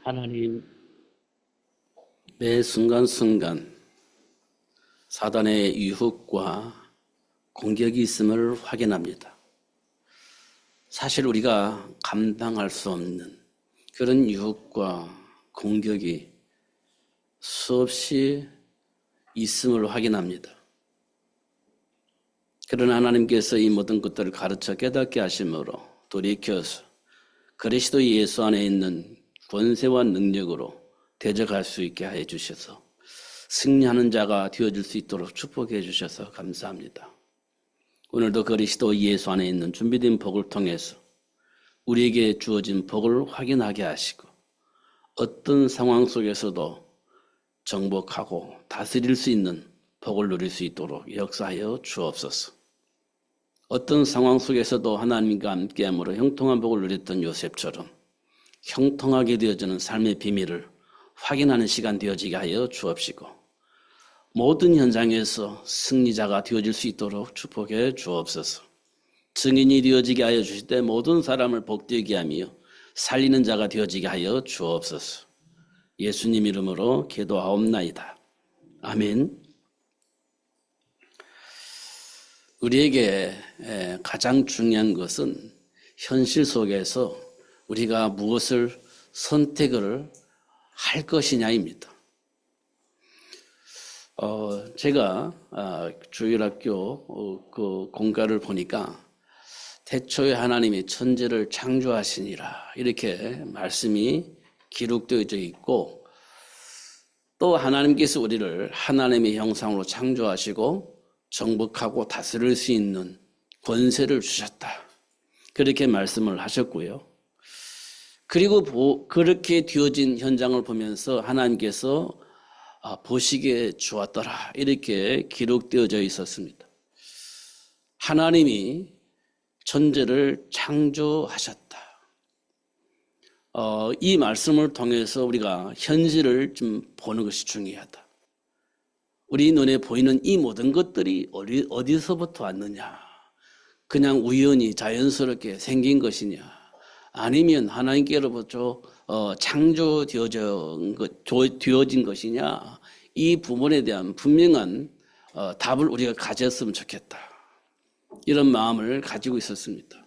하나님 매 순간순간 사단의 유혹과 공격이 있음을 확인합니다. 사실 우리가 감당할 수 없는 그런 유혹과 공격이 수없이 있음을 확인합니다. 그러나 하나님께서 이 모든 것들을 가르쳐 깨닫게 하심으로 돌이켜서 그리스도 예수 안에 있는 권세와 능력으로 대적할 수 있게 해 주셔서 승리하는 자가 되어질 수 있도록 축복해 주셔서 감사합니다. 오늘도 그리스도 예수 안에 있는 준비된 복을 통해서 우리에게 주어진 복을 확인하게 하시고 어떤 상황 속에서도 정복하고 다스릴 수 있는 복을 누릴 수 있도록 역사하여 주옵소서. 어떤 상황 속에서도 하나님과 함께함으로 형통한 복을 누렸던 요셉처럼 형통하게 되어지는 삶의 비밀을 확인하는 시간 되어지게 하여 주옵시고 모든 현장에서 승리자가 되어질 수 있도록 축복해 주옵소서. 증인이 되어지게 하여 주실 때 모든 사람을 복되게 하며 살리는 자가 되어지게 하여 주옵소서. 예수님 이름으로 기도하옵나이다. 아멘. 우리에게 가장 중요한 것은 현실 속에서 우리가 무엇을 선택을 할 것이냐입니다. 제가 주일학교 그 공과를 보니까 태초에 하나님이 천지를 창조하시니라 이렇게 말씀이 기록되어져 있고 또 하나님께서 우리를 하나님의 형상으로 창조하시고 정복하고 다스릴 수 있는 권세를 주셨다. 그렇게 말씀을 하셨고요. 그리고 그렇게 되어진 현장을 보면서 하나님께서 보시기에 좋았더라 이렇게 기록되어져 있었습니다. 하나님이 천지를 창조하셨다. 이 말씀을 통해서 우리가 현실을 좀 보는 것이 중요하다. 우리 눈에 보이는 이 모든 것들이 어디서부터 왔느냐? 그냥 우연히 자연스럽게 생긴 것이냐? 아니면 하나님께로부터 창조되어진 것이냐? 이 부분에 대한 분명한 답을 우리가 가졌으면 좋겠다. 이런 마음을 가지고 있었습니다.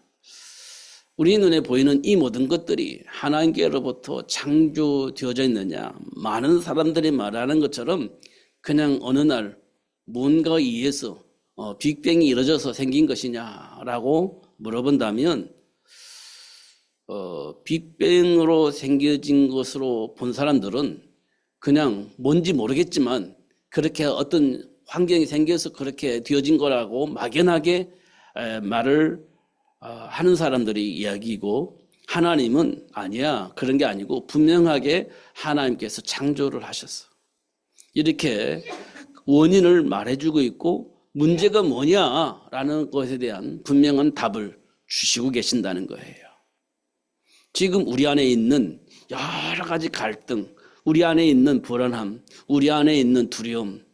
우리 눈에 보이는 이 모든 것들이 하나님께로부터 창조되어져 있느냐? 많은 사람들이 말하는 것처럼 그냥 어느 날 뭔가에 의해서 빅뱅이 이루어져서 생긴 것이냐라고 물어본다면 빅뱅으로 생겨진 것으로 본 사람들은 그냥 뭔지 모르겠지만 그렇게 어떤 환경이 생겨서 그렇게 되어진 거라고 막연하게 말을 하는 사람들이 이야기이고 하나님은 아니야 그런 게 아니고 분명하게 하나님께서 창조를 하셨어. 이렇게 원인을 말해주고 있고 문제가 뭐냐라는 것에 대한 분명한 답을 주시고 계신다는 거예요. 지금 우리 안에 있는 여러 가지 갈등, 우리 안에 있는 불안함, 우리 안에 있는 두려움,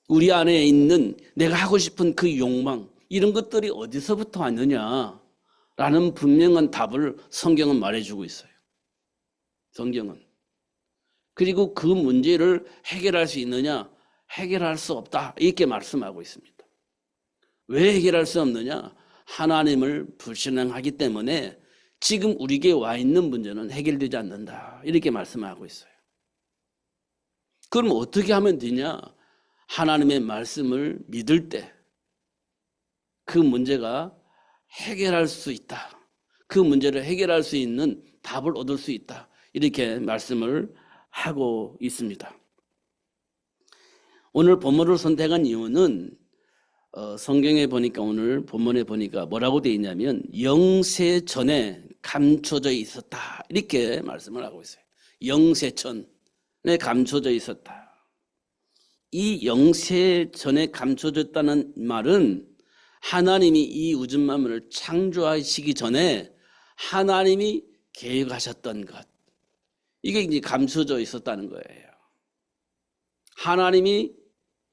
우리 안에 있는 내가 하고 싶은 그 욕망 이런 것들이 어디서부터 왔느냐라는 분명한 답을 성경은 말해주고 있어요. 성경은. 그리고 그 문제를 해결할 수 있느냐? 해결할 수 없다. 이렇게 말씀하고 있습니다. 왜 해결할 수 없느냐? 하나님을 불신앙하기 때문에 지금 우리에게 와 있는 문제는 해결되지 않는다. 이렇게 말씀하고 있어요. 그럼 어떻게 하면 되냐? 하나님의 말씀을 믿을 때 그 문제가 해결할 수 있다. 그 문제를 해결할 수 있는 답을 얻을 수 있다. 이렇게 말씀을 하고 있습니다. 오늘 본문을 선택한 이유는 성경에 보니까 오늘 본문에 보니까 뭐라고 되어 있냐면 영세 전에 감춰져 있었다. 이렇게 말씀을 하고 있어요. 영세전에 감춰져 있었다. 이 영세 전에 감춰졌다는 말은 하나님이 이 우주 만물을 창조하시기 전에 하나님이 계획하셨던 것. 이게 이제 감춰져 있었다는 거예요. 하나님이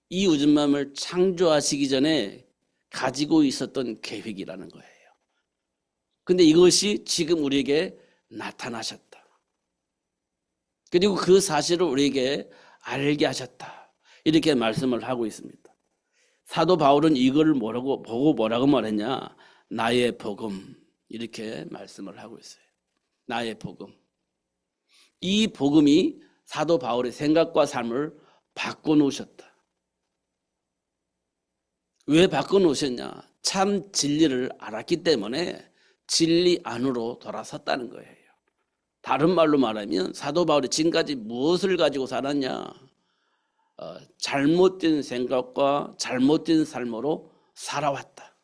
이 우주 만물을 창조하시기 전에 가지고 있었던 계획이라는 거예요. 근데 이것이 지금 우리에게 나타나셨다. 그리고 그 사실을 우리에게 알게 하셨다. 이렇게 말씀을 하고 있습니다. 사도 바울은 이걸 보고 뭐라고 말했냐? 나의 복음. 이렇게 말씀을 하고 있어요. 나의 복음. 이 복음이 사도 바울의 생각과 삶을 바꿔놓으셨다. 왜 바꿔놓으셨냐? 참 진리를 알았기 때문에 진리 안으로 돌아섰다는 거예요. 다른 말로 말하면 사도 바울이 지금까지 무엇을 가지고 살았냐? 잘못된 생각과 잘못된 삶으로 살아왔다.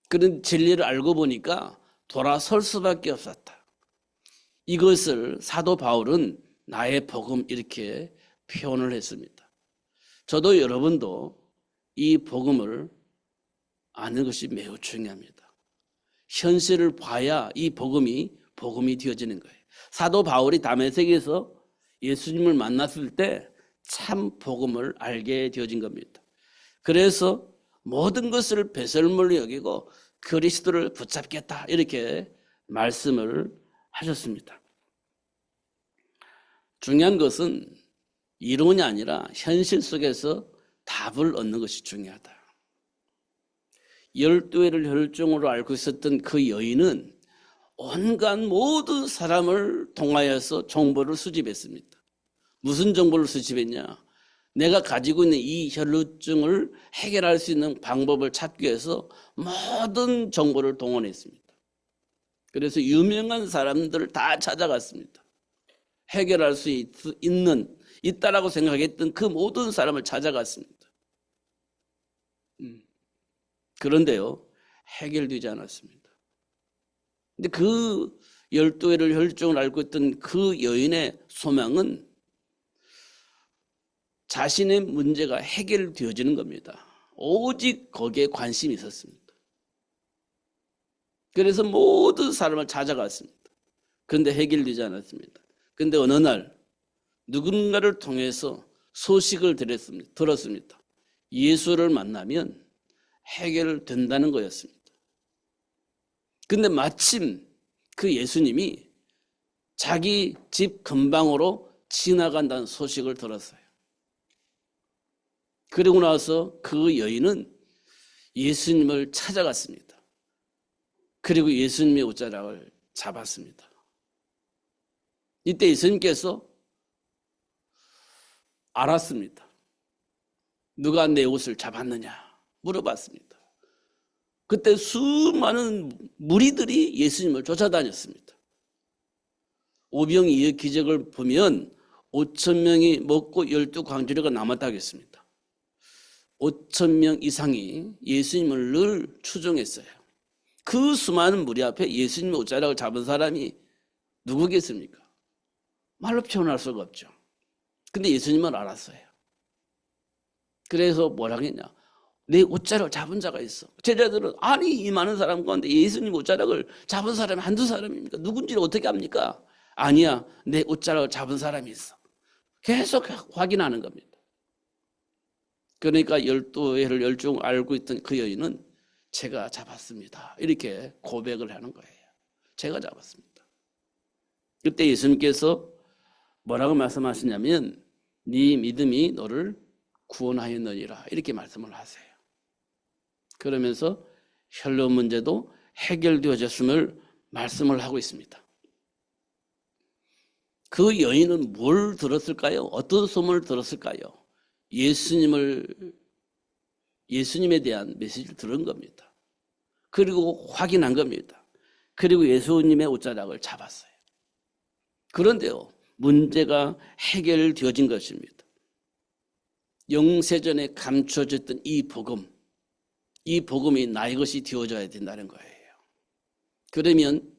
그런 진리를 알고 보니까 돌아설 수밖에 없었다. 이것을 사도 바울은 나의 복음 이렇게 표현을 했습니다. 저도 여러분도 이 복음을 아는 것이 매우 중요합니다. 현실을 봐야 이 복음이 되어지는 거예요. 사도 바울이 다메섹에서 예수님을 만났을 때 참 복음을 알게 되어진 겁니다. 그래서 모든 것을 배설물로 여기고 그리스도를 붙잡겠다 이렇게 말씀을 하셨습니다. 중요한 것은 이론이 아니라 현실 속에서 답을 얻는 것이 중요하다. 12회를 혈종으로 앓고 있었던 그 여인은 온갖 모든 사람을 통하여서 정보를 수집했습니다. 무슨 정보를 수집했냐? 내가 가지고 있는 이 혈루증을 해결할 수 있는 방법을 찾기 위해서 모든 정보를 동원했습니다. 그래서 유명한 사람들을 다 찾아갔습니다. 해결할 수 있다라고 생각했던 그 모든 사람을 찾아갔습니다. 그런데요, 해결되지 않았습니다. 근데 그 12회를 혈종을 앓고 있던 그 여인의 소망은 자신의 문제가 해결되어지는 겁니다. 오직 거기에 관심이 있었습니다. 그래서 모든 사람을 찾아갔습니다. 그런데 해결되지 않았습니다. 그런데 어느 날 누군가를 통해서 소식을 들었습니다. 예수를 만나면 해결된다는 거였습니다. 그런데 마침 그 예수님이 자기 집 근방으로 지나간다는 소식을 들었어요. 그러고 나서 그 여인은 예수님을 찾아갔습니다. 그리고 예수님의 옷자락을 잡았습니다. 이때 예수님께서 알았습니다. 누가 내 옷을 잡았느냐 물어봤습니다. 그때 수많은 무리들이 예수님을 쫓아다녔습니다. 오병이의 기적을 보면 5,000명이 먹고 12광주리가 남았다 하겠습니다. 5,000명 이상이 예수님을 늘 추종했어요. 그 수많은 무리 앞에 예수님의 옷자락을 잡은 사람이 누구겠습니까? 말로 표현할 수가 없죠. 근데 예수님은 알았어요. 그래서 뭐라고 했냐? 내 옷자락을 잡은 자가 있어. 제자들은 아니 이 많은 사람 가운데 예수님 옷자락을 잡은 사람이 한두 사람입니까? 누군지를 어떻게 합니까? 아니야, 내 옷자락을 잡은 사람이 있어. 계속 확인하는 겁니다. 그러니까 12회를 혈종 앓고 있던 그 여인은 제가 잡았습니다. 이렇게 고백을 하는 거예요. 제가 잡았습니다. 그때 예수님께서 뭐라고 말씀하시냐면 네 믿음이 너를 구원하였느니라 이렇게 말씀을 하세요. 그러면서 혈루 문제도 해결되어졌음을 말씀을 하고 있습니다. 그 여인은 뭘 들었을까요? 어떤 소문을 들었을까요? 예수님에 대한 메시지를 들은 겁니다. 그리고 확인한 겁니다. 그리고 예수님의 옷자락을 잡았어요. 그런데요, 문제가 해결되어진 것입니다. 영세전에 감춰졌던 이 복음이 나의 것이 되어져야 된다는 거예요. 그러면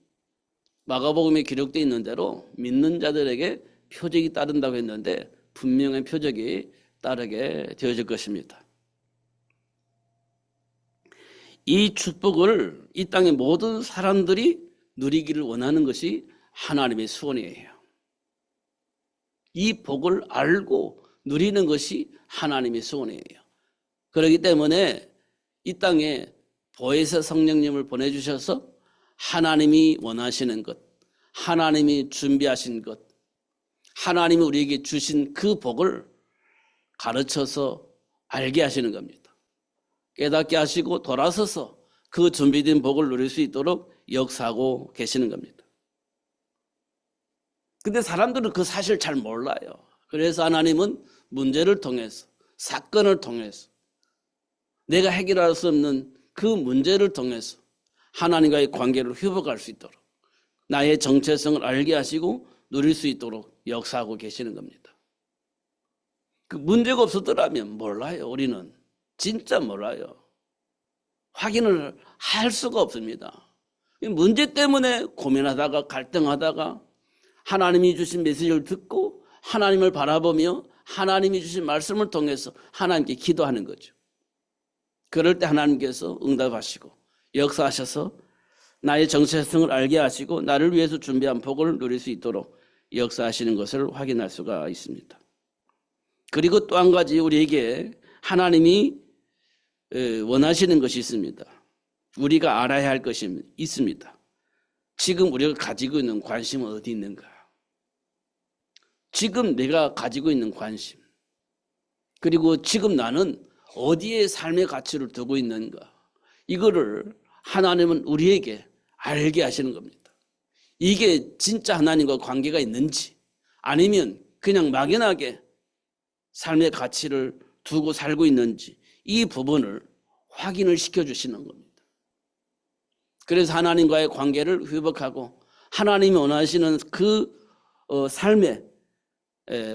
마가복음에 기록되어 있는 대로 믿는 자들에게 표적이 따른다고 했는데 분명한 표적이 따르게 되어질 것입니다. 이 축복을 이 땅의 모든 사람들이 누리기를 원하는 것이 하나님의 소원이에요. 이 복을 알고 누리는 것이 하나님의 소원이에요. 그렇기 때문에 이 땅에 보혜사 성령님을 보내주셔서 하나님이 원하시는 것, 하나님이 준비하신 것, 하나님이 우리에게 주신 그 복을 가르쳐서 알게 하시는 겁니다. 깨닫게 하시고 돌아서서 그 준비된 복을 누릴 수 있도록 역사하고 계시는 겁니다. 근데 사람들은 그 사실을 잘 몰라요. 그래서 하나님은 문제를 통해서, 사건을 통해서, 내가 해결할 수 없는 그 문제를 통해서 하나님과의 관계를 회복할 수 있도록, 나의 정체성을 알게 하시고 누릴 수 있도록 역사하고 계시는 겁니다. 그 문제가 없었더라면 몰라요. 우리는 진짜 몰라요. 확인을 할 수가 없습니다. 문제 때문에 고민하다가 갈등하다가 하나님이 주신 메시지를 듣고 하나님을 바라보며 하나님이 주신 말씀을 통해서 하나님께 기도하는 거죠. 그럴 때 하나님께서 응답하시고 역사하셔서 나의 정체성을 알게 하시고 나를 위해서 준비한 복을 누릴 수 있도록 역사하시는 것을 확인할 수가 있습니다. 그리고 또 한 가지 우리에게 하나님이 원하시는 것이 있습니다. 우리가 알아야 할 것이 있습니다. 지금 우리가 가지고 있는 관심은 어디 있는가? 지금 내가 가지고 있는 관심, 그리고 지금 나는 어디에 삶의 가치를 두고 있는가? 이거를 하나님은 우리에게 알게 하시는 겁니다. 이게 진짜 하나님과 관계가 있는지 아니면 그냥 막연하게 삶의 가치를 두고 살고 있는지 이 부분을 확인을 시켜주시는 겁니다. 그래서 하나님과의 관계를 회복하고 하나님이 원하시는 그 삶의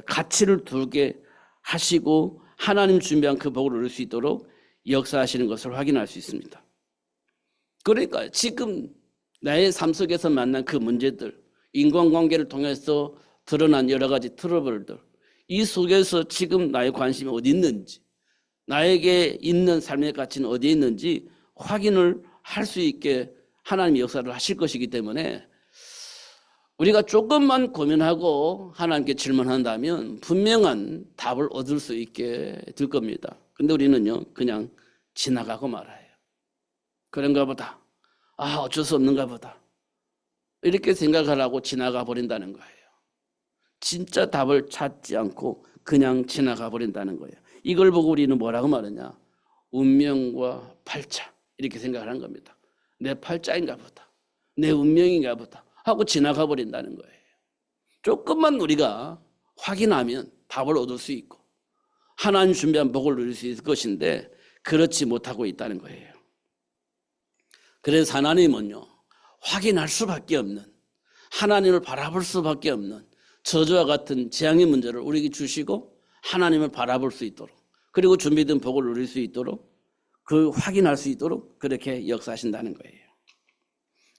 가치를 두게 하시고 하나님 준비한 그 복을 누릴 수 있도록 역사하시는 것을 확인할 수 있습니다. 그러니까 지금 나의 삶 속에서 만난 그 문제들, 인간관계를 통해서 드러난 여러 가지 트러블들, 이 속에서 지금 나의 관심이 어디 있는지, 나에게 있는 삶의 가치는 어디에 있는지 확인을 할 수 있게 하나님이 역사를 하실 것이기 때문에 우리가 조금만 고민하고 하나님께 질문한다면 분명한 답을 얻을 수 있게 될 겁니다. 근데 우리는요, 그냥 지나가고 말아요. 그런가 보다. 아, 어쩔 수 없는가 보다. 이렇게 생각을 하고 지나가 버린다는 거예요. 진짜 답을 찾지 않고 그냥 지나가 버린다는 거예요. 이걸 보고 우리는 뭐라고 말하냐? 운명과 팔자, 이렇게 생각을 한 겁니다. 내 팔자인가 보다. 내 운명인가 보다. 하고 지나가 버린다는 거예요. 조금만 우리가 확인하면 답을 얻을 수 있고 하나님 준비한 복을 누릴 수 있을 것인데 그렇지 못하고 있다는 거예요. 그래서 하나님은요, 확인할 수밖에 없는, 하나님을 바라볼 수밖에 없는 저주와 같은 재앙의 문제를 우리에게 주시고 하나님을 바라볼 수 있도록, 그리고 준비된 복을 누릴 수 있도록, 그 확인할 수 있도록 그렇게 역사하신다는 거예요.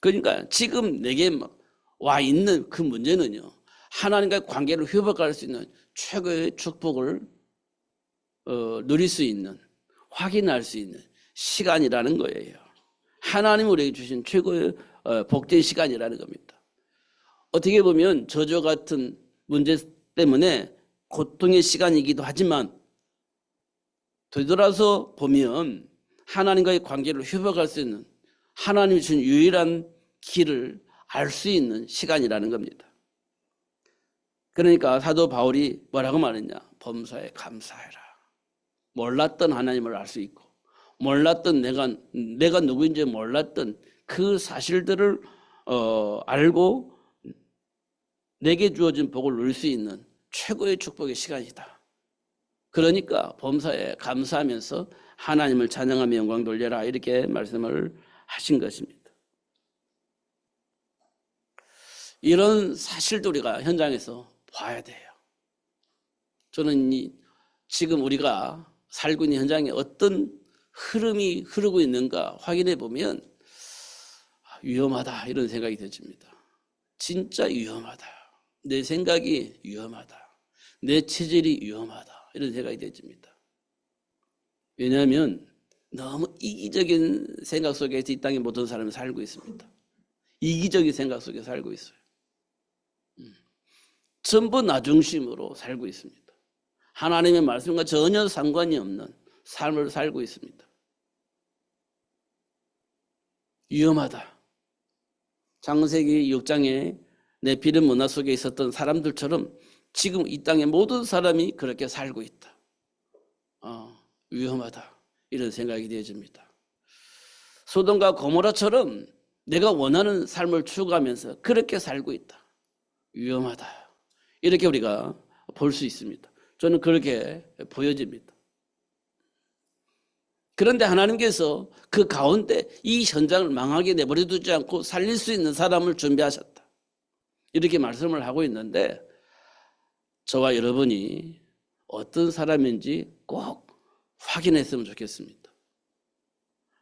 그러니까 지금 내게 와 있는 그 문제는요, 하나님과의 관계를 회복할 수 있는 최고의 축복을 누릴 수 있는, 확인할 수 있는 시간이라는 거예요. 하나님이 우리에게 주신 최고의 복된 시간이라는 겁니다. 어떻게 보면 저주 같은 문제 때문에 고통의 시간이기도 하지만 되돌아서 보면 하나님과의 관계를 회복할 수 있는, 하나님이 주신 유일한 길을 알 수 있는 시간이라는 겁니다. 그러니까 사도 바울이 뭐라고 말했냐? 범사에 감사해라. 몰랐던 하나님을 알 수 있고, 몰랐던 내가 누구인지 몰랐던 그 사실들을 알고 내게 주어진 복을 누릴 수 있는 최고의 축복의 시간이다. 그러니까 범사에 감사하면서 하나님을 찬양하며 영광 돌려라, 이렇게 말씀을 하신 것입니다. 이런 사실도 우리가 현장에서 봐야 돼요. 저는 지금 우리가 살고 있는 현장에 어떤 흐름이 흐르고 있는가 확인해 보면 위험하다, 이런 생각이 들집니다. 진짜 위험하다. 내 생각이 위험하다. 내 체질이 위험하다, 이런 생각이 들집니다. 왜냐하면 너무 이기적인 생각 속에서 이 땅의 모든 사람이 살고 있습니다. 이기적인 생각 속에 살고 있어요. 전부 나 중심으로 살고 있습니다. 하나님의 말씀과 전혀 상관이 없는 삶을 살고 있습니다. 위험하다. 창세기 6장에 네피림 문화 속에 있었던 사람들처럼 지금 이 땅의 모든 사람이 그렇게 살고 있다. 위험하다. 이런 생각이 되어집니다. 소돔과 고모라처럼 내가 원하는 삶을 추구하면서 그렇게 살고 있다. 위험하다. 이렇게 우리가 볼 수 있습니다. 저는 그렇게 보여집니다. 그런데 하나님께서 그 가운데 이 현장을 망하게 내버려 두지 않고 살릴 수 있는 사람을 준비하셨다. 이렇게 말씀을 하고 있는데 저와 여러분이 어떤 사람인지 꼭 확인했으면 좋겠습니다.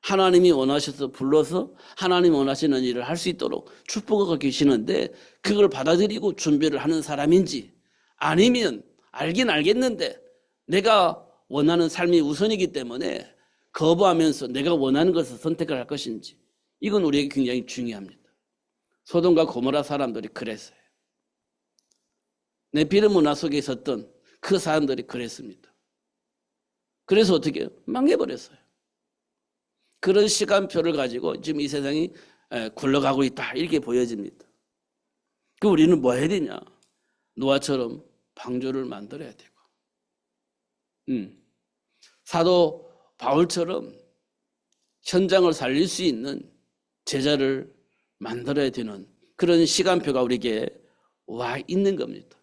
하나님이 원하셔서 불러서 하나님 원하시는 일을 할 수 있도록 축복하고 계시는데 그걸 받아들이고 준비를 하는 사람인지, 아니면 알긴 알겠는데 내가 원하는 삶이 우선이기 때문에 거부하면서 내가 원하는 것을 선택을 할 것인지, 이건 우리에게 굉장히 중요합니다. 소돔과 고모라 사람들이 그랬어요. 네피림 문화 속에 있었던 그 사람들이 그랬습니다. 그래서 어떻게 망해버렸어요. 그런 시간표를 가지고 지금 이 세상이 굴러가고 있다, 이렇게 보여집니다. 그 우리는 뭐 해야 되냐? 노아처럼 방주를 만들어야 되고, 사도 바울처럼 현장을 살릴 수 있는 제자를 만들어야 되는 그런 시간표가 우리에게 와 있는 겁니다.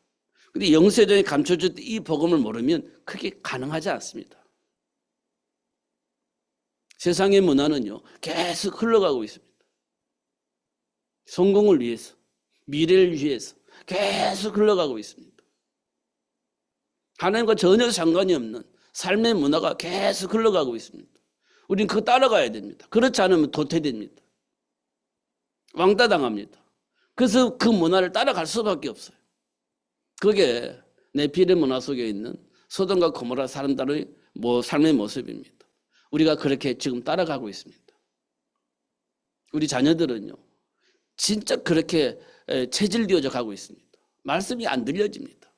근데 영세전에 감춰졌던 이 복음을 모르면 그게 가능하지 않습니다. 세상의 문화는요, 계속 흘러가고 있습니다. 성공을 위해서, 미래를 위해서 계속 흘러가고 있습니다. 하나님과 전혀 상관이 없는 삶의 문화가 계속 흘러가고 있습니다. 우리는 그거 따라가야 됩니다. 그렇지 않으면 도태됩니다. 왕따 당합니다. 그래서 그 문화를 따라갈 수밖에 없어요. 그게 네피림 문화 속에 있는 소돔과 고모라 사람들의 삶의 모습입니다. 우리가 그렇게 지금 따라가고 있습니다. 우리 자녀들은요, 진짜 그렇게 체질되어져 가고 있습니다. 말씀이 안 들려집니다.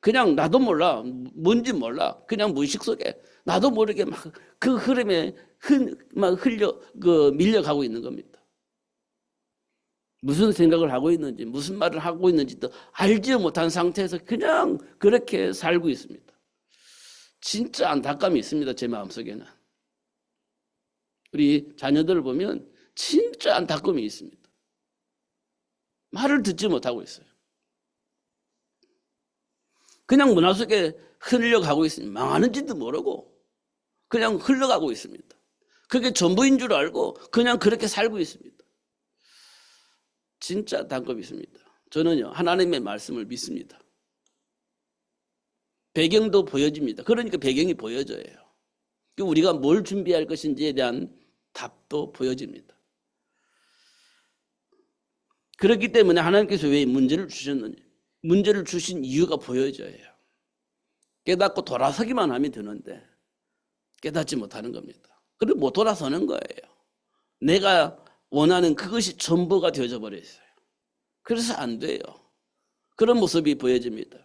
그냥 나도 몰라, 뭔지 몰라, 그냥 무의식 속에 나도 모르게 막 그 흐름에 밀려가고 있는 겁니다. 무슨 생각을 하고 있는지, 무슨 말을 하고 있는지도 알지 못한 상태에서 그냥 그렇게 살고 있습니다. 진짜 안타까움이 있습니다. 제 마음속에는. 우리 자녀들을 보면 진짜 안타까움이 있습니다. 말을 듣지 못하고 있어요. 그냥 문화 속에 흘러가고 있습니다. 망하는지도 모르고 그냥 흘러가고 있습니다. 그게 전부인 줄 알고 그냥 그렇게 살고 있습니다. 진짜 안타까움이 있습니다. 저는요, 하나님의 말씀을 믿습니다. 배경도 보여집니다. 그러니까 배경이 보여져요. 우리가 뭘 준비할 것인지에 대한 답도 보여집니다. 그렇기 때문에 하나님께서 왜 문제를 주셨는지, 문제를 주신 이유가 보여져요. 깨닫고 돌아서기만 하면 되는데 깨닫지 못하는 겁니다. 그리고 못 돌아서는 거예요. 내가 원하는 그것이 전부가 되어져 버렸어요. 그래서 안 돼요. 그런 모습이 보여집니다.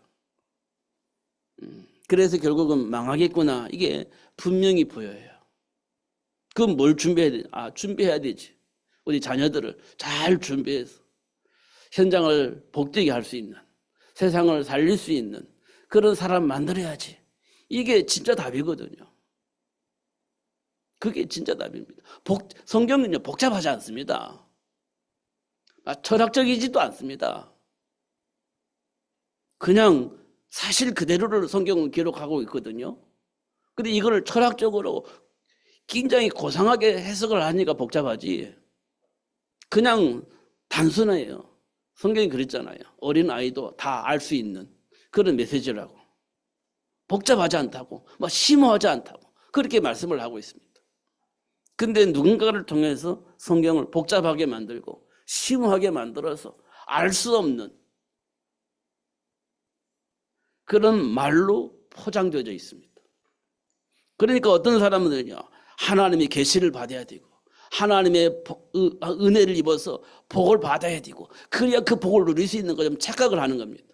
그래서 결국은 망하겠구나, 이게 분명히 보여요. 그럼 뭘 준비해야 되지? 준비해야 되지. 우리 자녀들을 잘 준비해서 현장을 복되게 할 수 있는, 세상을 살릴 수 있는 그런 사람 만들어야지. 이게 진짜 답이거든요. 그게 진짜 답입니다. 성경은요, 복잡하지 않습니다. 철학적이지도 않습니다. 그냥 사실 그대로를 성경은 기록하고 있거든요. 근데 이거를 철학적으로 굉장히 고상하게 해석을 하니까 복잡하지. 그냥 단순해요. 성경이 그랬잖아요. 어린 아이도 다 알 수 있는 그런 메시지라고. 복잡하지 않다고, 심오하지 않다고 그렇게 말씀을 하고 있습니다. 근데 누군가를 통해서 성경을 복잡하게 만들고 심오하게 만들어서 알 수 없는 그런 말로 포장되어져 있습니다. 그러니까 어떤 사람들은요, 하나님의 계시를 받아야 되고 하나님의 은혜를 입어서 복을 받아야 되고 그래야 그 복을 누릴 수 있는 것처럼 착각을 하는 겁니다.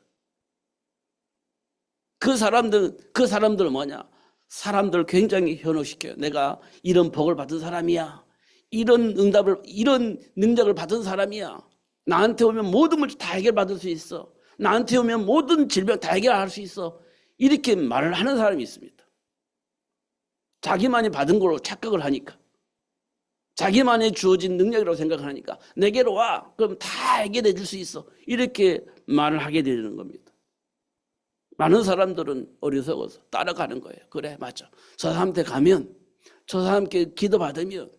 그 사람들은 뭐냐? 사람들을 굉장히 현혹시켜요. 내가 이런 복을 받은 사람이야. 이런 능력을 받은 사람이야. 나한테 오면 모든 걸 다 해결받을 수 있어. 나한테 오면 모든 질병 다 해결할 수 있어. 이렇게 말을 하는 사람이 있습니다. 자기만이 받은 걸로 착각을 하니까. 자기만이 주어진 능력이라고 생각하니까 내게로 와. 그럼 다 해결해 줄 수 있어. 이렇게 말을 하게 되는 겁니다. 많은 사람들은 어리석어서 따라가는 거예요. 그래, 맞아. 저 사람한테 가면, 저 사람께 기도받으면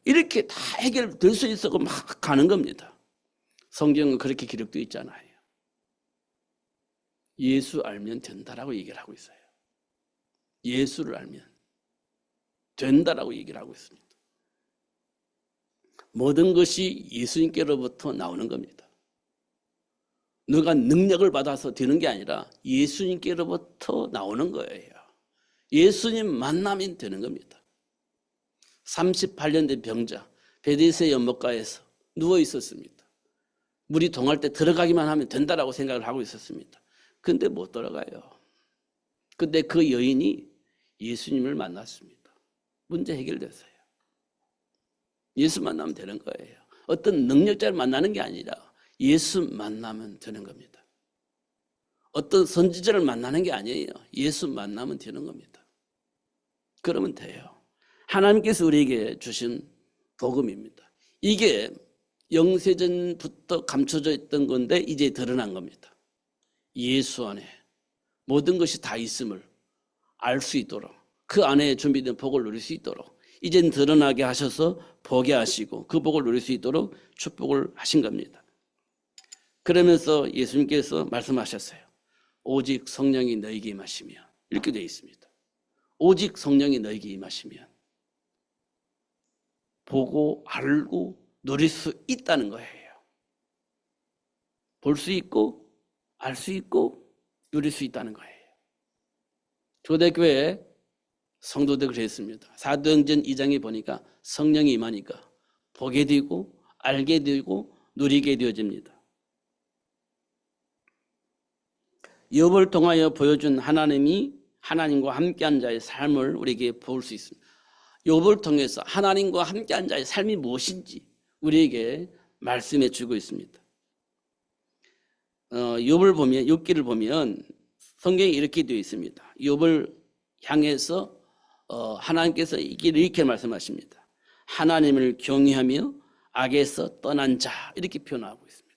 이렇게 다 해결될 수 있어. 막 가는 겁니다. 성경은 그렇게 기록되어 있잖아요. 예수 알면 된다라고 얘기를 하고 있어요. 예수를 알면 된다라고 얘기를 하고 있습니다. 모든 것이 예수님께로부터 나오는 겁니다. 누가 능력을 받아서 되는 게 아니라 예수님께로부터 나오는 거예요. 예수님 만나면 되는 겁니다. 38년 된 병자 베데스다 연못가에서 누워 있었습니다. 물이 동할 때 들어가기만 하면 된다라고 생각을 하고 있었습니다. 근데 못 들어가요. 근데 그 여인이 예수님을 만났습니다. 문제 해결됐어요. 예수 만나면 되는 거예요. 어떤 능력자를 만나는 게 아니라 예수 만나면 되는 겁니다. 어떤 선지자를 만나는 게 아니에요. 예수 만나면 되는 겁니다. 그러면 돼요. 하나님께서 우리에게 주신 복음입니다. 이게 영세전부터 감춰져 있던 건데 이제 드러난 겁니다. 예수 안에 모든 것이 다 있음을 알 수 있도록, 그 안에 준비된 복을 누릴 수 있도록 이젠 드러나게 하셔서 보게 하시고 그 복을 누릴 수 있도록 축복을 하신 겁니다. 그러면서 예수님께서 말씀하셨어요. 오직 성령이 너에게 임하시면, 이렇게 되어 있습니다. 오직 성령이 너에게 임하시면 보고 알고 누릴 수 있다는 거예요. 볼 수 있고 알 수 있고 누릴 수 있다는 거예요. 초대교회 성도들 그랬습니다. 사도행전 2장에 보니까 성령이 임하니까 보게 되고 알게 되고 누리게 되어집니다. 욥을 통하여 보여준 하나님과 함께한 자의 삶을 우리에게 볼 수 있습니다. 욥을 통해서 하나님과 함께한 자의 삶이 무엇인지 우리에게 말씀해 주고 있습니다. 욥기를 보면 성경에 이렇게 되어 있습니다. 욥을 향해서 하나님께서 이렇게 말씀하십니다. 하나님을 경외하며 악에서 떠난 자, 이렇게 표현하고 있습니다.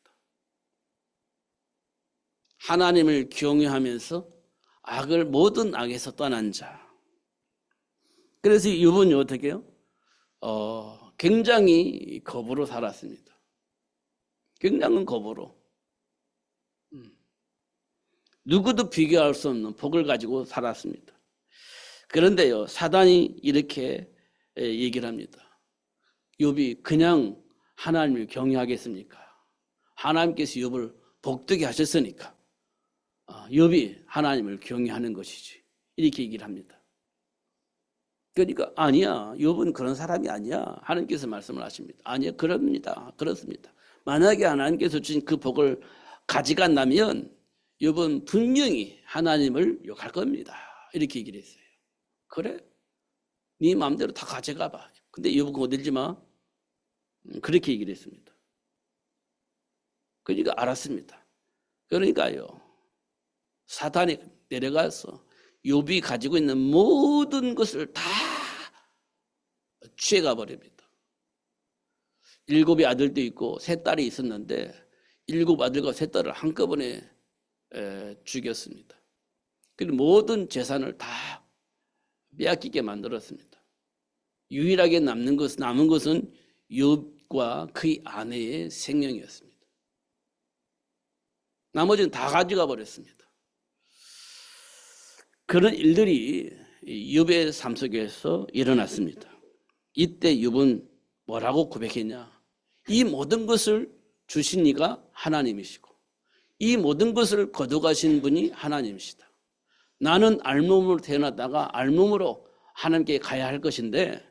하나님을 경외하면서 모든 악에서 떠난 자. 그래서 욥은 어떻게 해요? 굉장히 겁으로 살았습니다. 굉장한 겁으로. 누구도 비교할 수 없는 복을 가지고 살았습니다. 그런데요, 사단이 이렇게 얘기를 합니다. 욥이 그냥 하나님을 경외하겠습니까? 하나님께서 욥을 복되게 하셨으니까 욥이 하나님을 경외하는 것이지, 이렇게 얘기를 합니다. 그러니까 아니야, 욥은 그런 사람이 아니야. 하나님께서 말씀을 하십니다. 아니야, 그렇습니다. 만약에 하나님께서 주신 그 복을 가져간다면 욥은 분명히 하나님을 욕할 겁니다. 이렇게 얘기를 했어요. 그래? 네 마음대로 다 가져가 봐. 근데 욥은 그거 들지 마. 그렇게 얘기를 했습니다. 그러니까 알았습니다. 그러니까요, 사단이 내려가서 욥이 가지고 있는 모든 것을 다 취해가 버립니다. 7 아들도 있고 3 딸이 있었는데 7 아들과 3 딸을 한꺼번에 죽였습니다. 그리고 모든 재산을 다 빼앗기게 만들었습니다. 유일하게 남은 것은 욥과 그의 아내의 생명이었습니다. 나머지는 다 가져가 버렸습니다. 그런 일들이 욥의 삶 속에서 일어났습니다. 이때 욥은 뭐라고 고백했냐? 이 모든 것을 주신 이가 하나님이시고 이 모든 것을 거둬가신 분이 하나님이시다. 나는 알몸으로 태어났다가 알몸으로 하나님께 가야 할 것인데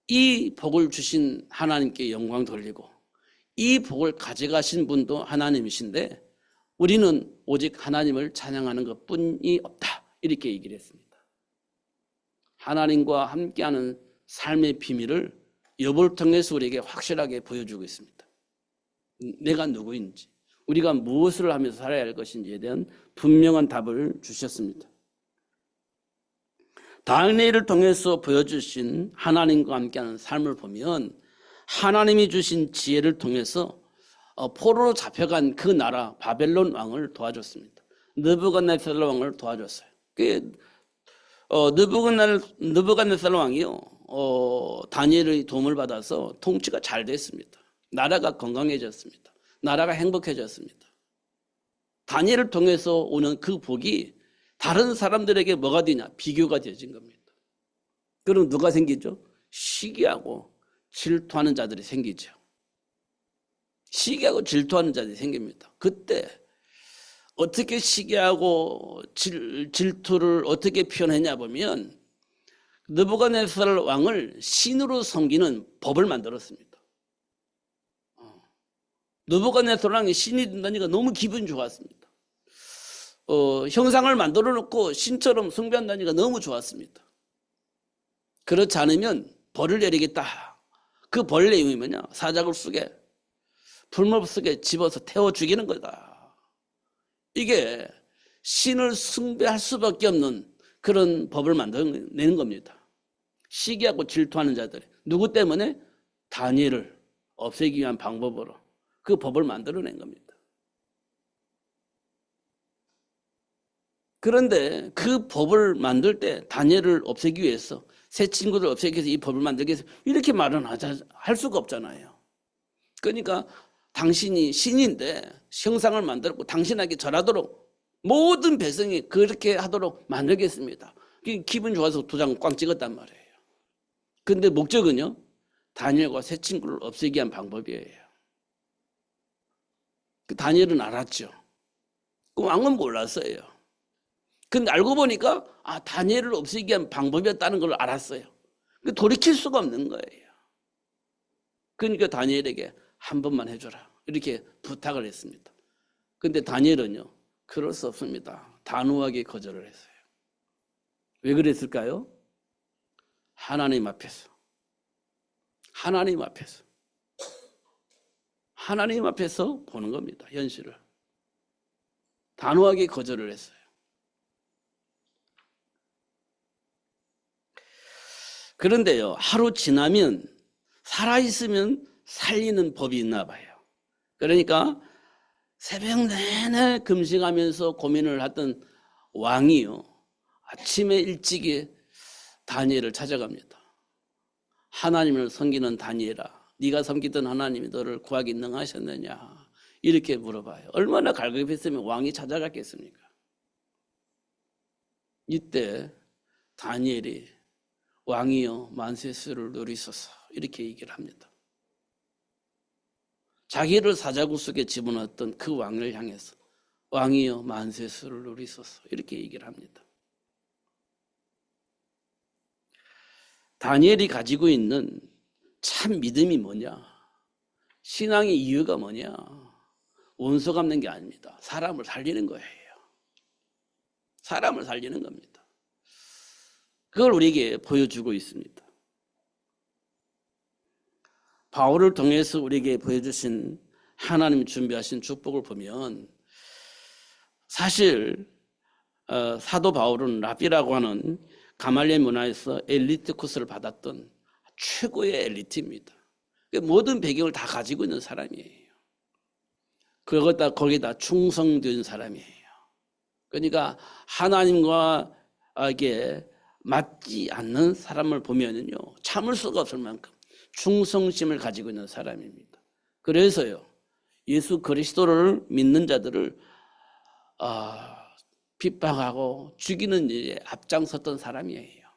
이 복을 주신 하나님께 영광 돌리고 이 복을 가져가신 분도 하나님이신데 우리는 오직 하나님을 찬양하는 것뿐이 없다. 이렇게 얘기를 했습니다. 하나님과 함께하는 삶의 비밀을 욥을 통해서 우리에게 확실하게 보여주고 있습니다. 내가 누구인지, 우리가 무엇을 하면서 살아야 할 것인지에 대한 분명한 답을 주셨습니다. 다니엘을 통해서 보여주신 하나님과 함께하는 삶을 보면 하나님이 주신 지혜를 통해서 포로로 잡혀간 그 나라 바벨론 왕을 도와줬습니다. 느부갓네살 왕을 도와줬어요. 느부갓네살 왕이요, 다니엘의 도움을 받아서 통치가 잘 됐습니다. 나라가 건강해졌습니다. 나라가 행복해졌습니다. 다니엘을 통해서 오는 그 복이 다른 사람들에게 뭐가 되냐? 비교가 되어진 겁니다. 그럼 누가 생기죠? 시기하고 질투하는 자들이 생기죠. 시기하고 질투하는 자들이 생깁니다. 그때 어떻게 시기하고 질투를 어떻게 표현했냐 보면 느부갓네살 왕을 신으로 섬기는 법을 만들었습니다. 느부갓네살 왕이 신이 된다니까 너무 기분이 좋았습니다. 형상을 만들어 놓고 신처럼 숭배한다니까 너무 좋았습니다. 그렇지 않으면 벌을 내리겠다. 그 벌 내용이 뭐냐? 사자굴 속에, 풀무불 속에 집어서 태워 죽이는 거다. 이게 신을 숭배할 수밖에 없는 그런 법을 만들어내는 겁니다. 시기하고 질투하는 자들이. 누구 때문에? 다니엘을 없애기 위한 방법으로 그 법을 만들어낸 겁니다. 그런데 그 법을 만들 때 다니엘을 없애기 위해서, 새 친구를 없애기 위해서 이 법을 만들기 위해서 이렇게 말은 할 수가 없잖아요. 그러니까 당신이 신인데 형상을 만들었고 당신에게 절하도록 모든 백성이 그렇게 하도록 만들겠습니다. 기분 좋아서 도장 꽝 찍었단 말이에요. 그런데 목적은요, 다니엘과 새 친구를 없애기 위한 방법이에요. 다니엘은 알았죠. 그 왕은 몰랐어요. 근데 알고 보니까 다니엘을 없애기 위한 방법이었다는 걸 알았어요. 돌이킬 수가 없는 거예요. 그러니까 다니엘에게 한 번만 해줘라 이렇게 부탁을 했습니다. 근데 다니엘은요, 그럴 수 없습니다. 단호하게 거절을 했어요. 왜 그랬을까요? 하나님 앞에서 보는 겁니다. 현실을. 단호하게 거절을 했어요. 그런데요, 하루 지나면 살아있으면 살리는 법이 있나 봐요. 그러니까 새벽 내내 금식하면서 고민을 하던 왕이요, 아침에 일찍이 다니엘을 찾아갑니다. 하나님을 섬기는 다니엘아, 네가 섬기던 하나님이 너를 구하기 능하셨느냐 이렇게 물어봐요. 얼마나 갈급했으면 왕이 찾아갔겠습니까? 이때 다니엘이 왕이여 만세수를 누리소서 이렇게 얘기를 합니다. 자기를 사자굴 속에 집어넣었던 그 왕을 향해서 왕이여 만세수를 누리소서 이렇게 얘기를 합니다. 다니엘이 가지고 있는 참 믿음이 뭐냐? 신앙의 이유가 뭐냐? 원수 갚는 게 아닙니다. 사람을 살리는 거예요. 사람을 살리는 겁니다. 그걸 우리에게 보여주고 있습니다. 바울을 통해서 우리에게 보여주신 하나님이 준비하신 축복을 보면 사실 사도 바울은 랍비라고 하는 가말리엘 문화에서 엘리트 코스를 받았던 최고의 엘리트입니다. 모든 배경을 다 가지고 있는 사람이에요. 거기다 충성된 사람이에요. 그러니까 하나님과 이게 맞지 않는 사람을 보면은요, 참을 수가 없을 만큼 충성심을 가지고 있는 사람입니다. 그래서요, 예수 그리스도를 믿는 자들을 핍박하고 죽이는 일에 앞장섰던 사람이에요.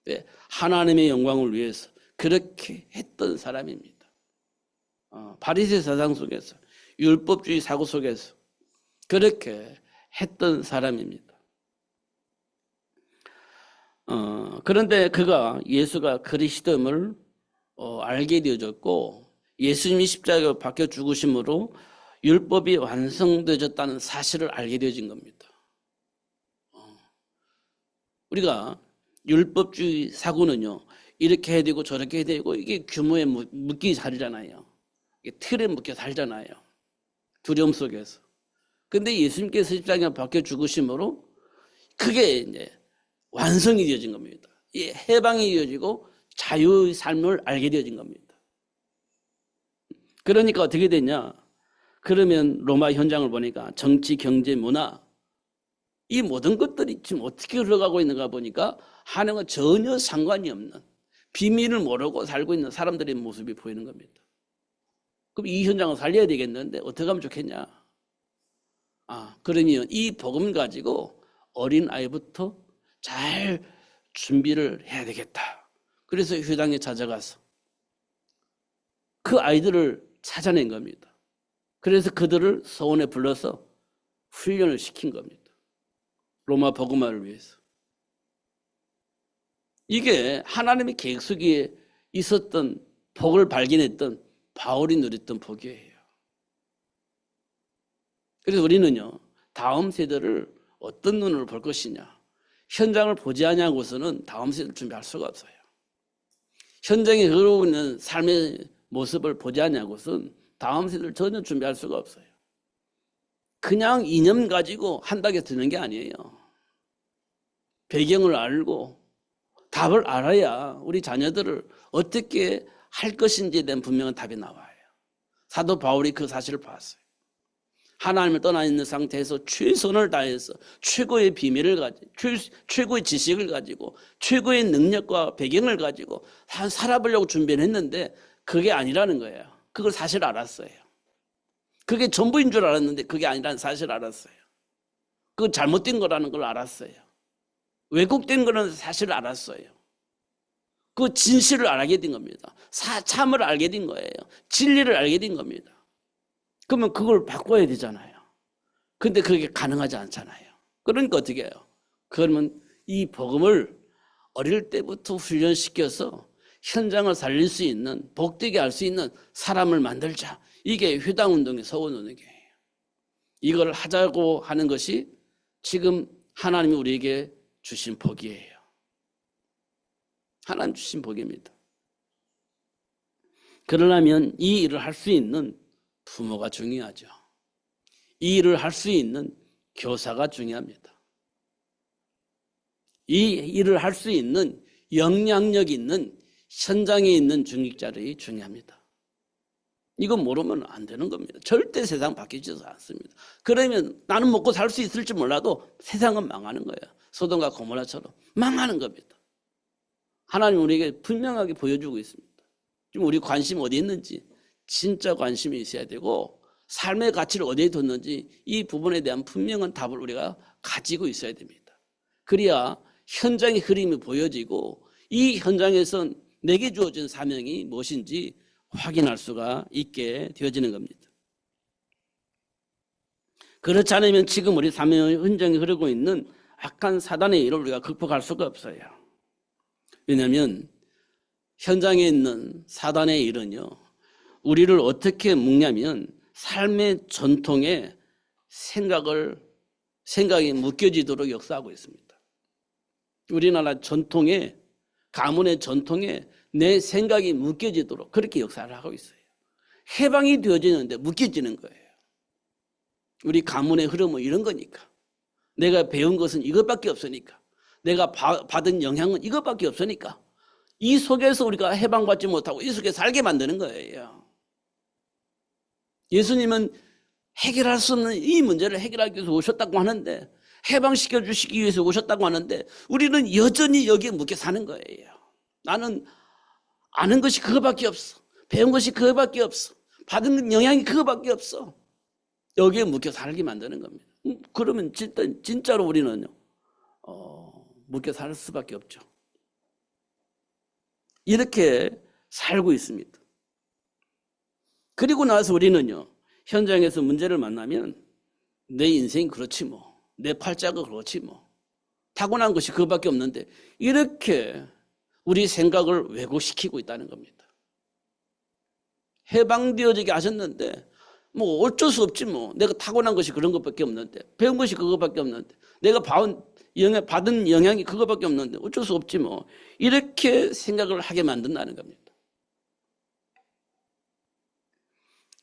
네, 하나님의 영광을 위해서 그렇게 했던 사람입니다. 바리새 사상 속에서, 율법주의 사고 속에서 그렇게 했던 사람입니다. 그런데 그가 예수가 그리스도임을 알게 되어졌고 예수님이 십자가에 박혀 죽으심으로 율법이 완성되어졌다는 사실을 알게 되어진 겁니다. 우리가 율법주의 사고는요, 이렇게 해야 되고 저렇게 해야 되고 이게 규모에 묶이 살잖아요. 이게 틀에 묶여 살잖아요. 두려움 속에서. 근데 예수님께서 십자가에 박혀 죽으심으로 그게 이제 완성이 되어진 겁니다. 이 해방이 이어지고 자유의 삶을 알게 되어진 겁니다. 그러니까 어떻게 됐냐? 그러면 로마 현장을 보니까 정치, 경제, 문화 이 모든 것들이 지금 어떻게 흘러가고 있는가 보니까 하나님과 전혀 상관이 없는 비밀을 모르고 살고 있는 사람들의 모습이 보이는 겁니다. 그럼 이 현장을 살려야 되겠는데 어떻게 하면 좋겠냐? 그러면 이 복음 가지고 어린 아이부터 잘 준비를 해야 되겠다. 그래서 회당에 찾아가서 그 아이들을 찾아낸 겁니다. 그래서 그들을 서원에 불러서 훈련을 시킨 겁니다. 로마 복음화를 위해서. 이게 하나님의 계획 속에 있었던 복을 발견했던 바울이 누렸던 복이에요. 그래서 우리는요, 다음 세대를 어떤 눈으로 볼 것이냐. 현장을 보지 않냐고서는 다음 세대를 준비할 수가 없어요. 현장에 흐르고 있는 삶의 모습을 보지 않냐고서는 다음 세대를 전혀 준비할 수가 없어요. 그냥 이념 가지고 한다고 되는 게 아니에요. 배경을 알고 답을 알아야 우리 자녀들을 어떻게 할 것인지에 대한 분명한 답이 나와요. 사도 바울이 그 사실을 봤어요. 하나님을 떠나 있는 상태에서 최선을 다해서 최고의 비밀을 가지고 최고의 지식을 가지고 최고의 능력과 배경을 가지고 살아보려고 준비를 했는데 그게 아니라는 거예요. 그걸 사실 알았어요. 그게 전부인 줄 알았는데 그게 아니라는 사실을 알았어요. 그거 잘못된 거라는 걸 알았어요. 왜곡된 거는 사실을 알았어요. 그 진실을 알게 된 겁니다. 참을 알게 된 거예요. 진리를 알게 된 겁니다. 그러면 그걸 바꿔야 되잖아요. 근데 그게 가능하지 않잖아요. 그러니까 어떻게 해요? 그러면 이 복음을 어릴 때부터 훈련시켜서 현장을 살릴 수 있는, 복되게 할 수 있는 사람을 만들자. 이게 회당운동의 서원운동이에요. 이걸 하자고 하는 것이 지금 하나님이 우리에게 주신 복이에요. 하나님 주신 복입니다. 그러려면 이 일을 할 수 있는 부모가 중요하죠. 이 일을 할 수 있는 교사가 중요합니다. 이 일을 할 수 있는 영향력 있는 현장에 있는 중직자들이 중요합니다. 이거 모르면 안 되는 겁니다. 절대 세상 바뀌지 않습니다. 그러면 나는 먹고 살 수 있을지 몰라도 세상은 망하는 거예요. 소돔과 고모라처럼 망하는 겁니다. 하나님 우리에게 분명하게 보여주고 있습니다. 지금 우리 관심 어디 있는지 진짜 관심이 있어야 되고 삶의 가치를 어디에 뒀는지 이 부분에 대한 분명한 답을 우리가 가지고 있어야 됩니다. 그래야 현장의 흐름이 보여지고 이 현장에선 내게 주어진 사명이 무엇인지 확인할 수가 있게 되어지는 겁니다. 그렇지 않으면 지금 우리 사명의 현장에 흐르고 있는 악한 사단의 일을 우리가 극복할 수가 없어요. 왜냐하면 현장에 있는 사단의 일은요, 우리를 어떻게 묶냐면 삶의 전통에 생각이 묶여지도록 역사하고 있습니다. 우리나라 전통에, 가문의 전통에 내 생각이 묶여지도록 그렇게 역사를 하고 있어요. 해방이 되어지는데 묶여지는 거예요. 우리 가문의 흐름은 이런 거니까. 내가 배운 것은 이것밖에 없으니까. 내가 받은 영향은 이것밖에 없으니까. 이 속에서 우리가 해방받지 못하고 이 속에 살게 만드는 거예요. 예수님은 해결할 수 없는 이 문제를 해결하기 위해서 오셨다고 하는데, 해방시켜 주시기 위해서 오셨다고 하는데 우리는 여전히 여기에 묶여 사는 거예요. 나는 아는 것이 그거밖에 없어. 배운 것이 그거밖에 없어. 받은 영향이 그거밖에 없어. 여기에 묶여 살게 만드는 겁니다. 그러면 진짜로 우리는요, 묶여 살 수밖에 없죠. 이렇게 살고 있습니다. 그리고 나서 우리는요, 현장에서 문제를 만나면 내 인생이 그렇지 뭐, 내 팔자가 그렇지 뭐, 타고난 것이 그거밖에 없는데 이렇게 우리 생각을 왜곡시키고 있다는 겁니다. 해방되어지게 하셨는데 뭐 어쩔 수 없지 뭐, 내가 타고난 것이 그런 것밖에 없는데, 배운 것이 그거밖에 없는데, 내가 받은 영향이 그거밖에 없는데 어쩔 수 없지 뭐, 이렇게 생각을 하게 만든다는 겁니다.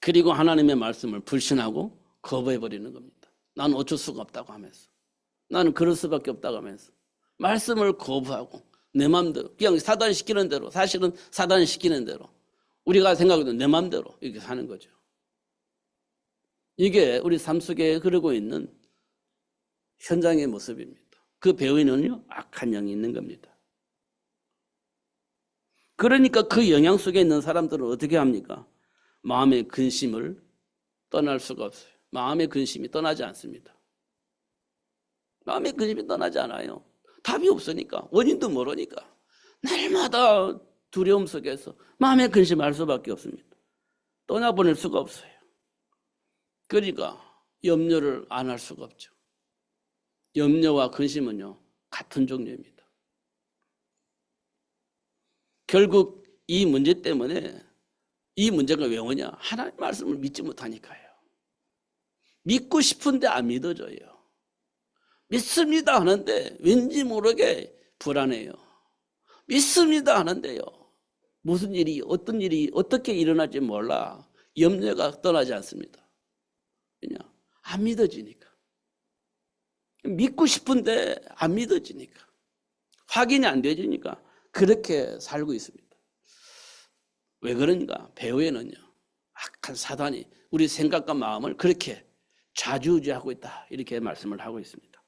그리고 하나님의 말씀을 불신하고 거부해버리는 겁니다. 나는 어쩔 수가 없다고 하면서, 나는 그럴 수밖에 없다고 하면서 말씀을 거부하고 내 마음대로 그냥 사단이 시키는 대로, 사실은 사단이 시키는 대로 우리가 생각해도 내 마음대로 이렇게 사는 거죠. 이게 우리 삶 속에 흐르고 있는 현장의 모습입니다. 그 배후에는요 악한 영이 있는 겁니다. 그러니까 그 영향 속에 있는 사람들은 어떻게 합니까? 마음의 근심을 떠날 수가 없어요. 마음의 근심이 떠나지 않습니다. 마음의 근심이 떠나지 않아요. 답이 없으니까, 원인도 모르니까 날마다 두려움 속에서 마음의 근심할 수밖에 없습니다. 떠나보낼 수가 없어요. 그러니까 염려를 안 할 수가 없죠. 염려와 근심은요 같은 종류입니다. 결국 이 문제 때문에, 이 문제가 왜 오냐? 하나님의 말씀을 믿지 못하니까요. 믿고 싶은데 안 믿어져요. 믿습니다 하는데 왠지 모르게 불안해요. 믿습니다 하는데요 무슨 일이, 어떤 일이 어떻게 일어날지 몰라 염려가 떠나지 않습니다. 왜냐? 안 믿어지니까. 믿고 싶은데 안 믿어지니까, 확인이 안 되지니까 그렇게 살고 있습니다. 왜 그런가? 배후에는요 악한 사단이 우리 생각과 마음을 그렇게 좌지우지하고 있다, 이렇게 말씀을 하고 있습니다.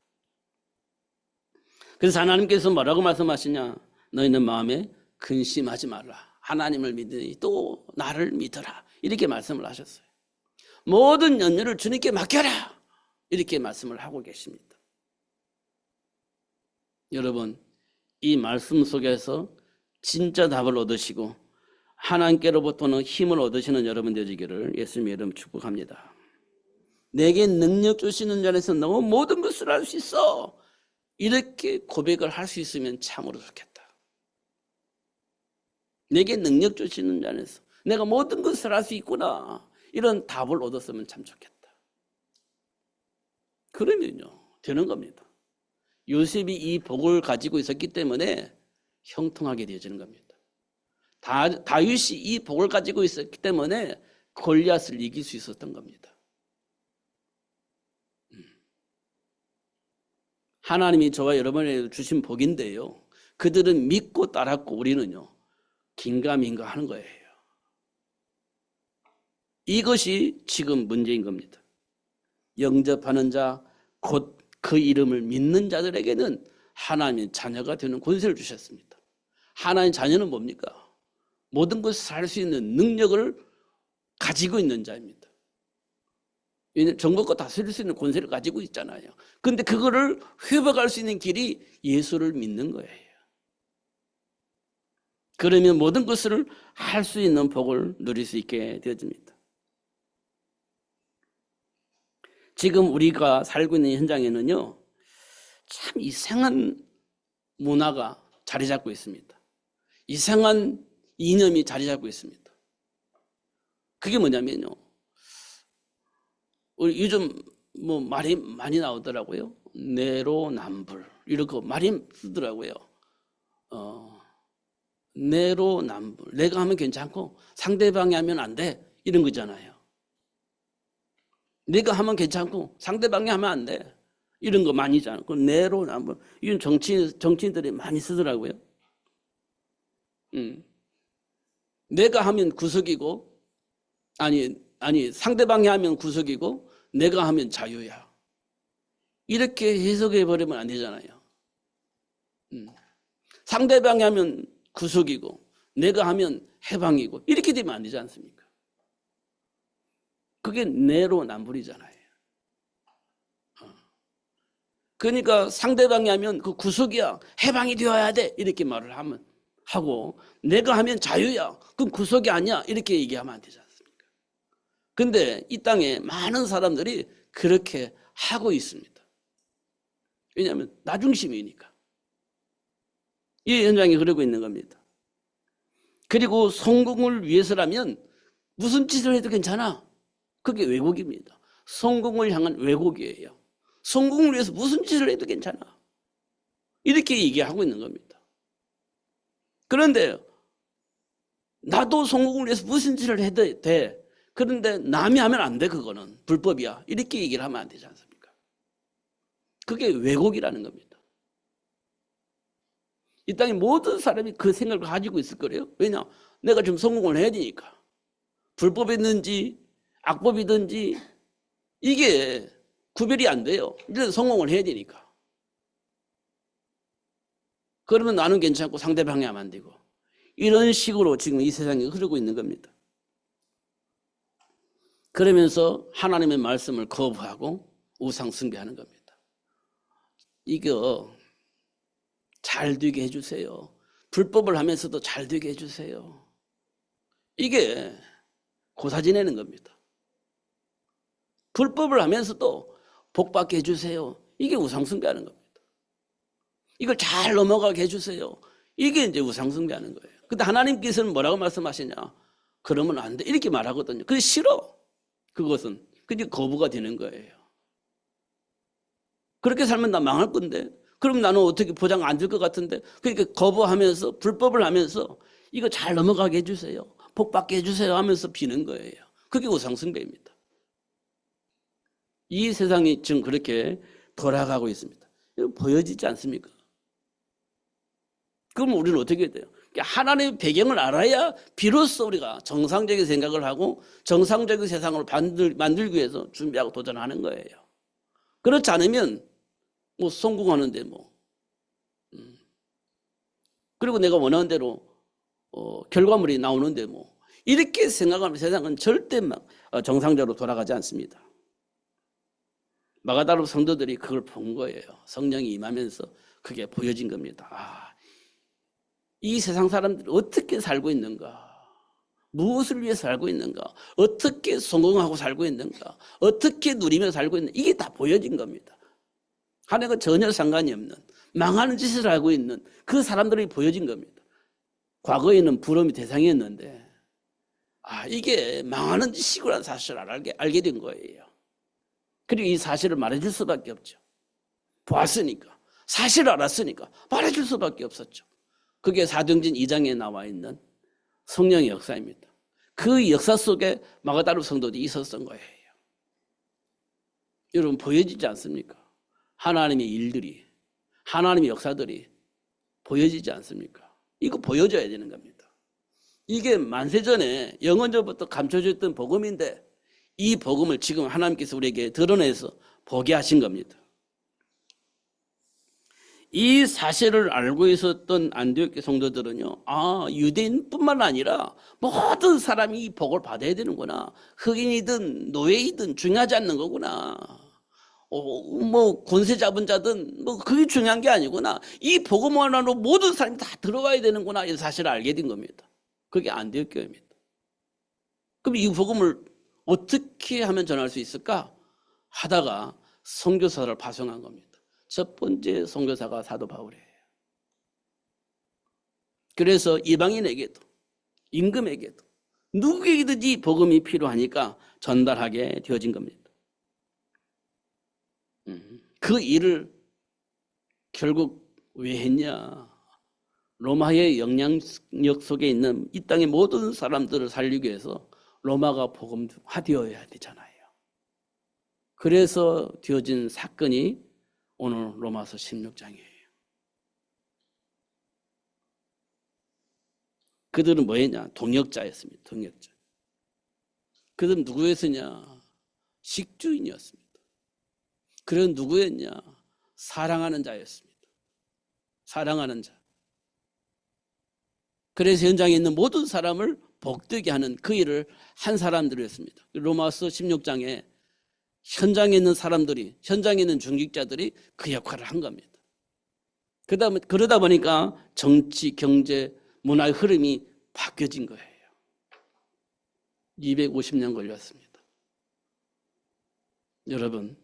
그래서 하나님께서 뭐라고 말씀하시냐? 너희는 마음에 근심하지 말라. 하나님을 믿으니 또 나를 믿어라. 이렇게 말씀을 하셨어요. 모든 염려를 주님께 맡겨라. 이렇게 말씀을 하고 계십니다. 여러분, 이 말씀 속에서 진짜 답을 얻으시고 하나님께로부터는 힘을 얻으시는 여러분 되시기를 예수님의 이름 축복합니다. 내게 능력 주시는 자에서 너 모든 것을 할 수 있어. 이렇게 고백을 할 수 있으면 참으로 좋겠다. 내게 능력 주시는 자에서 내가 모든 것을 할 수 있구나. 이런 답을 얻었으면 참 좋겠다. 그러면요 되는 겁니다. 요셉이 이 복을 가지고 있었기 때문에 형통하게 되어지는 겁니다. 다윗이 이 복을 가지고 있었기 때문에 골리앗을 이길 수 있었던 겁니다. 하나님이 저와 여러분에게 주신 복인데요, 그들은 믿고 따랐고 우리는요 긴가민가 하는 거예요. 이것이 지금 문제인 겁니다. 영접하는 자, 곧 그 이름을 믿는 자들에게는 하나님의 자녀가 되는 권세를 주셨습니다. 하나님의 자녀는 뭡니까? 모든 것을 할 수 있는 능력을 가지고 있는 자입니다. 전국과 다스릴 수 있는 권세를 가지고 있잖아요. 그런데 그거를 회복할 수 있는 길이 예수를 믿는 거예요. 그러면 모든 것을 할 수 있는 복을 누릴 수 있게 되어집니다. 지금 우리가 살고 있는 현장에는요 참 이상한 문화가 자리 잡고 있습니다. 이상한 이념이 자리 잡고 있습니다. 그게 뭐냐면요, 우리 요즘 뭐 말이 많이 나오더라고요. 내로남불 이렇게 말이 쓰더라고요. 내로남불, 내가 하면 괜찮고 상대방이 하면 안 돼, 이런 거잖아요. 내가 하면 괜찮고 상대방이 하면 안 돼, 이런 거 많이 있잖아요. 그 내로남불, 이건 정치인들이 많이 쓰더라고요. 내가 하면 구속이고, 아니 상대방이 하면 구속이고 내가 하면 자유야, 이렇게 해석해 버리면 안 되잖아요. 상대방이 하면 구속이고 내가 하면 해방이고 이렇게 되면 안 되지 않습니까? 그게 내로남불이잖아요. 그러니까 상대방이 하면 그 구속이야, 해방이 되어야 돼, 이렇게 말을 하고 내가 하면 자유야, 그건 구속이 아니야, 이렇게 얘기하면 안 되지 않습니까? 근데 이 땅에 많은 사람들이 그렇게 하고 있습니다. 왜냐하면 나중심이니까. 이 현장이 그러고 있는 겁니다. 그리고 성공을 위해서라면 무슨 짓을 해도 괜찮아. 그게 왜곡입니다. 성공을 향한 왜곡이에요. 성공을 위해서 무슨 짓을 해도 괜찮아, 이렇게 얘기하고 있는 겁니다. 그런데 나도 성공을 위해서 무슨 짓을 해도 돼, 그런데 남이 하면 안 돼, 그거는. 불법이야. 이렇게 얘기를 하면 안 되지 않습니까? 그게 왜곡이라는 겁니다. 이 땅에 모든 사람이 그 생각을 가지고 있을 거래요. 왜냐? 내가 좀 성공을 해야 되니까. 불법이든지 악법이든지 이게 구별이 안 돼요. 일단 성공을 해야 되니까. 그러면 나는 괜찮고 상대방이 하면 안 되고. 이런 식으로 지금 이 세상이 흐르고 있는 겁니다. 그러면서 하나님의 말씀을 거부하고 우상 숭배하는 겁니다. 이거 잘 되게 해주세요. 불법을 하면서도 잘 되게 해주세요. 이게 고사 지내는 겁니다. 불법을 하면서도 복받게 해주세요. 이게 우상 숭배하는 겁니다. 이걸 잘 넘어가게 해주세요. 이게 이제 우상 숭배하는 거예요. 근데 하나님께서는 뭐라고 말씀하시냐? 그러면 안 돼. 이렇게 말하거든요. 근데 싫어. 그것은. 그게 거부가 되는 거예요. 그렇게 살면 나 망할 건데. 그럼 나는 어떻게 보장 안 될 것 같은데. 그러니까 거부하면서 불법을 하면서 이거 잘 넘어가게 해주세요. 복받게 해주세요 하면서 비는 거예요. 그게 우상 숭배입니다. 이 세상이 지금 그렇게 돌아가고 있습니다. 이거 보여지지 않습니까? 그럼 우리는 어떻게 돼요? 하나님의 배경을 알아야 비로소 우리가 정상적인 생각을 하고 정상적인 세상을 만들기 위해서 준비하고 도전하는 거예요. 그렇지 않으면 뭐 성공하는데 뭐 그리고 내가 원하는 대로 결과물이 나오는데 뭐 이렇게 생각하면 세상은 절대 정상적으로 돌아가지 않습니다. 마가다로 성도들이 그걸 본 거예요. 성령이 임하면서 그게 보여진 겁니다. 이 세상 사람들이 어떻게 살고 있는가? 무엇을 위해 살고 있는가? 어떻게 성공하고 살고 있는가? 어떻게 누리며 살고 있는가? 이게 다 보여진 겁니다. 하나님과 전혀 상관이 없는 망하는 짓을 하고 있는 그 사람들이 보여진 겁니다. 과거에는 부러움이 대상이었는데 이게 망하는 짓이구나 사실을 알게 된 거예요. 그리고 이 사실을 말해줄 수밖에 없죠. 보았으니까 사실을 알았으니까 말해줄 수밖에 없었죠. 그게 사도행전 2장에 나와 있는 성령의 역사입니다. 그 역사 속에 마가다로 성도들이 있었던 거예요. 여러분 보여지지 않습니까? 하나님의 일들이 하나님의 역사들이 보여지지 않습니까? 이거 보여줘야 되는 겁니다. 이게 만세전에 영원전부터 감춰졌던 복음인데 이 복음을 지금 하나님께서 우리에게 드러내서 보게 하신 겁니다. 이 사실을 알고 있었던 안디옥교 성도들은요, 유대인뿐만 아니라 모든 사람이 이 복을 받아야 되는구나. 흑인이든 노예이든 중요하지 않는 거구나. 뭐 권세 잡은 자든 뭐 그게 중요한 게 아니구나. 이 복음 하나로 모든 사람이 다 들어가야 되는구나. 이 사실을 알게 된 겁니다. 그게 안디옥교회입니다. 그럼 이 복음을 어떻게 하면 전할 수 있을까? 하다가 선교사를 파송한 겁니다. 첫 번째 선교사가 사도 바울이에요. 그래서 이방인에게도 임금에게도 누구에게든지 복음이 필요하니까 전달하게 되어진 겁니다. 그 일을 결국 왜 했냐? 로마의 영향력 속에 있는 이 땅의 모든 사람들을 살리기 위해서 로마가 복음화되어야 되잖아요. 그래서 되어진 사건이 오늘 로마서 16장이에요. 그들은 뭐였냐? 동역자였습니다. 동역자. 그들은 누구였으냐? 식주인이었습니다. 그들은 누구였냐? 사랑하는 자였습니다. 사랑하는 자. 그래서 현장에 있는 모든 사람을 복되게 하는 그 일을 한 사람들이었습니다. 로마서 16장에 현장에 있는 사람들이, 현장에 있는 중직자들이 그 역할을 한 겁니다. 그러다 보니까 정치, 경제, 문화의 흐름이 바뀌어진 거예요. 250년 걸렸습니다. 여러분,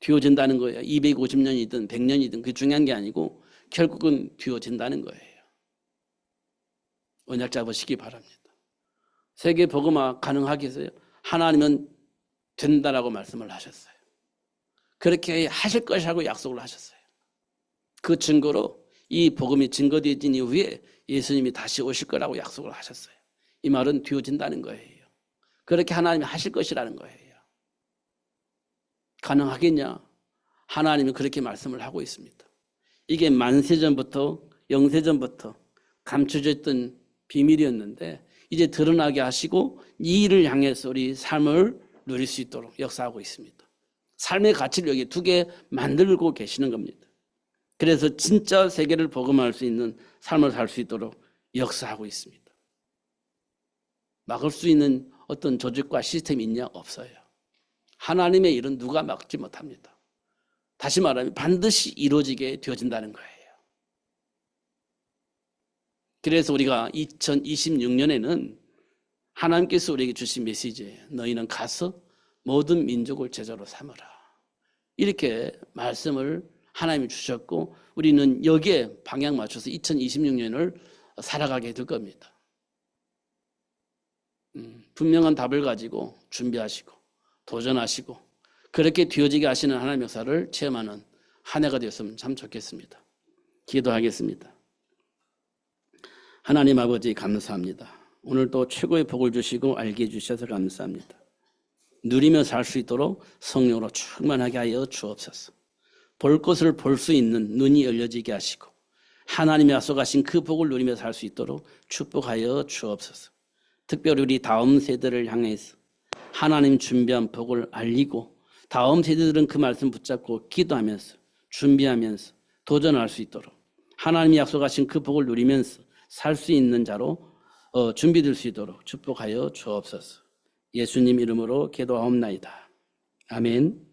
뒤어진다는 거예요. 250년이든 100년이든 그게 중요한 게 아니고 결국은 뒤어진다는 거예요. 언약 잡으시기 바랍니다. 세계 복음화 가능하겠어요? 하나님은 된다라고 말씀을 하셨어요. 그렇게 하실 것이라고 약속을 하셨어요. 그 증거로 이 복음이 증거되어진 이후에 예수님이 다시 오실 거라고 약속을 하셨어요. 이 말은 뒤어진다는 거예요. 그렇게 하나님이 하실 것이라는 거예요. 가능하겠냐? 하나님이 그렇게 말씀을 하고 있습니다. 이게 만세전부터 영세전부터 감춰져 있던 비밀이었는데 이제 드러나게 하시고 이 일을 향해서 우리 삶을 누릴 수 있도록 역사하고 있습니다. 삶의 가치를 여기 두 개 만들고 계시는 겁니다. 그래서 진짜 세계를 복음할 수 있는 삶을 살 수 있도록 역사하고 있습니다. 막을 수 있는 어떤 조직과 시스템이 있냐? 없어요. 하나님의 일은 누가 막지 못합니다. 다시 말하면 반드시 이루어지게 되어진다는 거예요. 그래서 우리가 2026년에는 하나님께서 우리에게 주신 메시지예요. 너희는 가서 모든 민족을 제자로 삼으라. 이렇게 말씀을 하나님이 주셨고 우리는 여기에 방향 맞춰서 2026년을 살아가게 될 겁니다. 분명한 답을 가지고 준비하시고 도전하시고 그렇게 되어지게 하시는 하나님의 역사를 체험하는 한 해가 되었으면 참 좋겠습니다. 기도하겠습니다. 하나님 아버지 감사합니다. 오늘 또 최고의 복을 주시고 알게 해주셔서 감사합니다. 누리며 살 수 있도록 성령으로 충만하게 하여 주옵소서. 볼 것을 볼 수 있는 눈이 열려지게 하시고 하나님이 약속하신 그 복을 누리며 살 수 있도록 축복하여 주옵소서. 특별히 우리 다음 세대를 향해서 하나님 준비한 복을 알리고 다음 세대들은 그 말씀 붙잡고 기도하면서 준비하면서 도전할 수 있도록 하나님이 약속하신 그 복을 누리면서 살 수 있는 자로 준비될 수 있도록 축복하여 주옵소서. 예수님 이름으로 기도하옵나이다. 아멘.